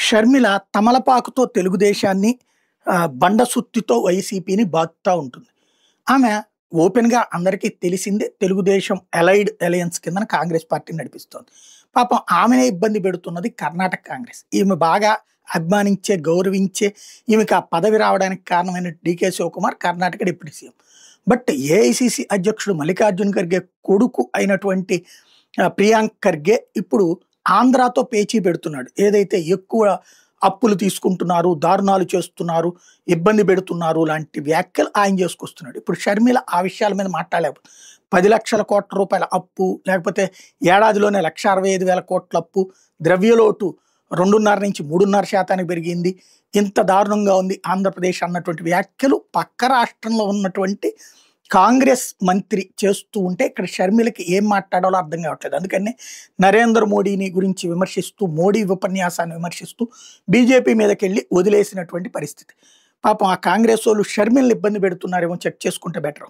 షర్మిల తమలపాకుతో తెలుగుదేశాన్ని బండసుత్తితో వైసీపీని బాదుతా ఉంటుంది. ఆమె ఓపెన్‌గా అందరికీ తెలిసిందే తెలుగుదేశం అలైడ్ అలయన్స్ కిందన కాంగ్రెస్ పార్టీని నడిపిస్తోంది. పాపం ఆమెనే ఇబ్బంది పెడుతున్నది కర్ణాటక కాంగ్రెస్. ఈమె బాగా అభిమానించే, గౌరవించే ఈమెకి ఆ పదవి రావడానికి కారణమైన DK Shivakumar Karnataka deputy CM. But AICC అధ్యక్షుడు మల్లికార్జున ఖర్గే కొడుకు అయినటువంటి ప్రియాంక్ ఖర్గే ఇప్పుడు ఆంధ్రాతో పేచీ పెడుతున్నాడు. ఏదైతే ఎక్కువ అప్పులు తీసుకుంటున్నారు, దారుణాలు చేస్తున్నారు, ఇబ్బంది పెడుతున్నారు లాంటి వ్యాఖ్యలు ఆయన చేసుకొస్తున్నాడు. ఇప్పుడు షర్మిల ఆ విషయాల మీద మాట్లాడలేకపోతే 10,00,000 కోట్ల రూపాయల అప్పు, లేకపోతే ఏడాదిలోనే 1,65,000 కోట్ల అప్పు, ద్రవ్యలోటు 2.5-3.5% పెరిగింది, ఇంత దారుణంగా ఉంది ఆంధ్రప్రదేశ్ అన్నటువంటి వ్యాఖ్యలు పక్క రాష్ట్రంలో ఉన్నటువంటి కాంగ్రెస్ మంత్రి చేస్తూ ఉంటే ఇక్కడ షర్మిలకి ఏం మాట్లాడాలో అర్థం కావట్లేదు. అందుకని నరేంద్ర మోడీని గురించి విమర్శిస్తూ, మోడీ ఉపన్యాసాన్ని విమర్శిస్తూ బీజేపీ మీదకెళ్ళి వదిలేసినటువంటి పరిస్థితి. పాపం ఆ కాంగ్రెస్ వాళ్ళు షర్మిల్ని ఇబ్బంది పెడుతున్నారేమో చెక్ చేసుకుంటే బెటర్.